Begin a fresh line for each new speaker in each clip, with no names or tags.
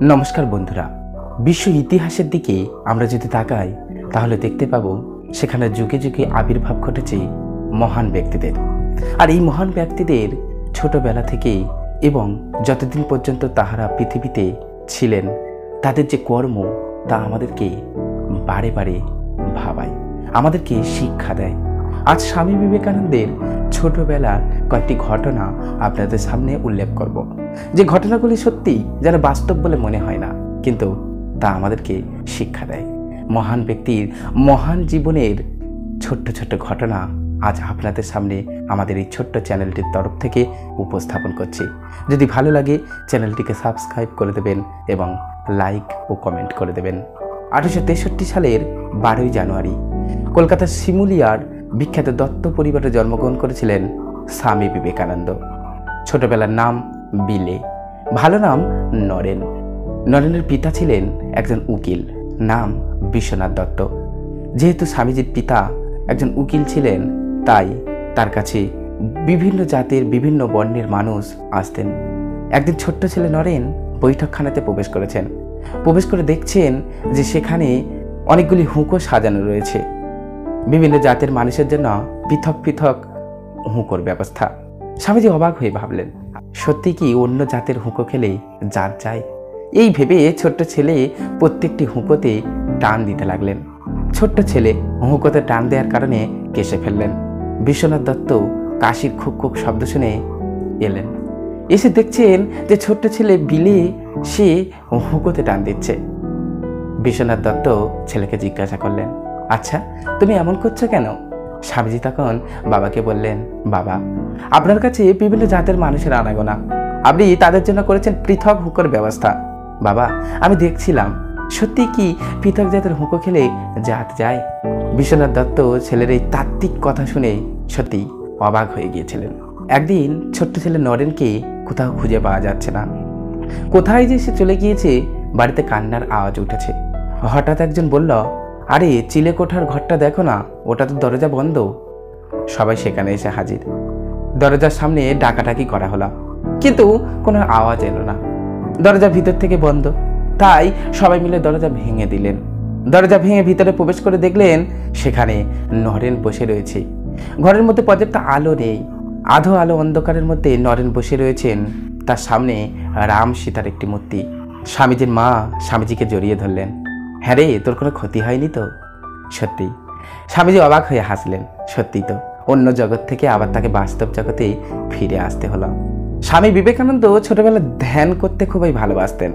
নমস্কার বন্ধুরা, বিশ্ব ইতিহাসের দিকে আমরা যদি তাকাই তাহলে দেখতে পাবো সেখানে যুগে যুগে আবির্ভাব ঘটেছে মহান ব্যক্তিদের। আর এই মহান ব্যক্তিদের ছোটবেলা থেকে এবং যতদিন পর্যন্ত তাহারা পৃথিবীতে ছিলেন তাদের যে কর্ম তা আমাদেরকে বারে বারে ভাবায়, আমাদেরকে শিক্ষা দেয়। আজ স্বামী বিবেকানন্দের ছোটবেলার কয়েকটি ঘটনা আপনাদের সামনে উল্লেখ করব, যে ঘটনাগুলি সত্যি যেন বাস্তব বলে মনে হয় না, কিন্তু তা আমাদেরকে শিক্ষা দেয়। মহান ব্যক্তির মহান জীবনের ছোট্ট ছোট্ট ঘটনা আজ আপনাদের সামনে আমাদের এই ছোট্ট চ্যানেলটির তরফ থেকে উপস্থাপন করছি। যদি ভালো লাগে চ্যানেলটিকে সাবস্ক্রাইব করে দেবেন এবং লাইক ও কমেন্ট করে দেবেন। 1863 সালের 12ই জানুয়ারি কলকাতার শিমুলিয়ার বিখ্যাত দত্ত পরিবারে জন্মগ্রহণ করেছিলেন স্বামী বিবেকানন্দ। ছোটবেলার নাম বিলে, ভালো নাম নরেন। নরেনের পিতা ছিলেন একজন উকিল, নাম বিশ্বনাথ দত্ত। যেহেতু স্বামীজির পিতা একজন উকিল ছিলেন তাই তার কাছে বিভিন্ন জাতের বিভিন্ন বর্ণের মানুষ আসতেন। একদিন ছোট্ট ছেলে নরেন বৈঠকখানাতে প্রবেশ করেছেন। প্রবেশ করে দেখছেন যে সেখানে অনেকগুলি হুঁকো সাজানো রয়েছে, বিভিন্ন জাতের মানুষের জন্য পৃথক পৃথক হুঁকোর ব্যবস্থা। স্বামীজি অবাক হয়ে ভাবলেন, সত্যি কি অন্য জাতের হুঁকো খেলে জাত যায়? এই ভেবে ছোট্ট ছেলে প্রত্যেকটি হুঁকোতে টান দিতে লাগলেন। ছোট্ট ছেলে হুঁকোতে টান দেওয়ার কারণে কেসে ফেললেন। বিশ্বনাথ দত্ত কাশির খুক খুক শব্দ শুনে এলেন। এসে দেখছেন যে ছোট্ট ছেলে বিলে সে হুঁকোতে টান দিচ্ছে। বিশ্বনাথ দত্ত ছেলেকে জিজ্ঞাসা করলেন, আচ্ছা তুমি এমন করছো কেন? স্বামীজি তখন বাবাকে বললেন, বাবা, আপনার কাছে বিভিন্ন জাতের মানুষের আনাগোনা, আপনি তাদের জন্য করেছেন পৃথক হুঁকোর ব্যবস্থা। বাবা, আমি দেখছিলাম সত্যি কি পৃথক জাতের হুঁকো খেলে জাত যায়? বিশ্বনাথ দত্ত ছেলের এই তাত্ত্বিক কথা শুনে সত্যি অবাক হয়ে গিয়েছিলেন। একদিন ছোট্ট ছেলে নরেনকে কোথাও খুঁজে পাওয়া যাচ্ছে না। কোথায় যে সে চলে গিয়েছে, বাড়িতে কান্নার আওয়াজ উঠেছে। হঠাৎ একজন বলল, আরে চিলেকোঠার ঘরটা দেখো না, ওটা তো দরজা বন্ধ। সবাই সেখানে এসে হাজির। দরজার সামনে ডাকাডাকি করা হলো, কিন্তু কোনো আওয়াজ এলো না। দরজা ভিতর থেকে বন্ধ, তাই সবাই মিলে দরজা ভেঙে দিলেন। দরজা ভেঙে ভিতরে প্রবেশ করে দেখলেন সেখানে নরেন বসে রয়েছে। ঘরের মধ্যে পর্যাপ্ত আলো নেই, আধো আলো অন্ধকারের মধ্যে নরেন বসে রয়েছেন। তার সামনে রাম সীতার একটি মূর্তি। স্বামীজির মা স্বামীজিকে জড়িয়ে ধরলেন। হ্যাঁ রে, তোর কোনো ক্ষতি হয়নি তো? সত্যি। স্বামীজি অবাক হয়ে হাসলেন। সত্যি তো, অন্য জগৎ থেকে আবার তাকে বাস্তব জগতে ফিরে আসতে হলো। স্বামী বিবেকানন্দ ছোটবেলায় ধ্যান করতে খুবই ভালোবাসতেন।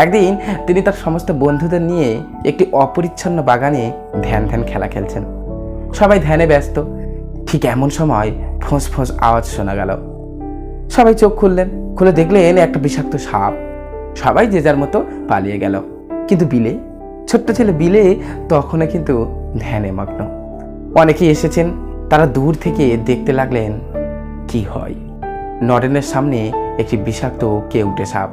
একদিন তিনি তার সমস্ত বন্ধুদের নিয়ে একটি অপরিচ্ছন্ন বাগানে ধ্যান খেলা খেলছেন। সবাই ধ্যানে ব্যস্ত। ঠিক এমন সময় ফোঁস ফোঁস আওয়াজ শোনা গেল। সবাই চোখ খুললেন, খুলে দেখলেন একটা বিষাক্ত সাপ। সবাই যে যার মতো পালিয়ে গেল, কিন্তু বিলে, ছোট্ট ছেলে বিলে তখনও কিন্তু ধ্যানে মগ্ন। অনেকেই এসেছেন, তারা দূর থেকে দেখতে লাগলেন কি হয়। নরেনের সামনে একটি বিষাক্ত কেউটে সাপ।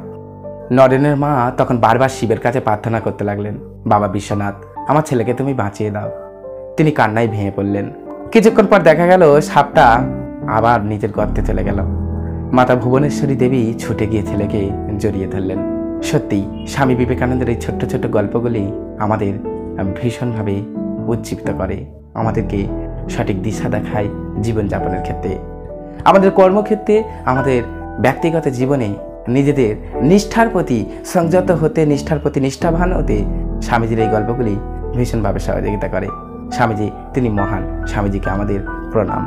নরেনের মা তখন বারবার শিবের কাছে প্রার্থনা করতে লাগলেন, বাবা বিশ্বনাথ, আমার ছেলেকে তুমি বাঁচিয়ে দাও। তিনি কান্নায় ভেঙে পড়লেন। কিছুক্ষণ পর দেখা গেল সাপটা আবার নিজের গর্তে চলে গেল। মাতা ভুবনেশ্বরী দেবী ছুটে গিয়ে ছেলেকে জড়িয়ে ধরলেন। সত্যি স্বামী বিবেকানন্দের এই ছোট্ট ছোট্ট গল্পগুলি আমাদের ভীষণভাবে উজ্জীবিত করে, আমাদেরকে সঠিক দিশা দেখায় জীবনযাপনের ক্ষেত্রে, আমাদের কর্মক্ষেত্রে, আমাদের ব্যক্তিগত জীবনে নিজেদের নিষ্ঠার প্রতি সংযত হতে, নিষ্ঠার প্রতি নিষ্ঠাবান হতে স্বামীজির এই গল্পগুলি ভীষণভাবে সহযোগিতা করে। স্বামীজি তিনি মহান, স্বামীজিকে আমাদের প্রণাম।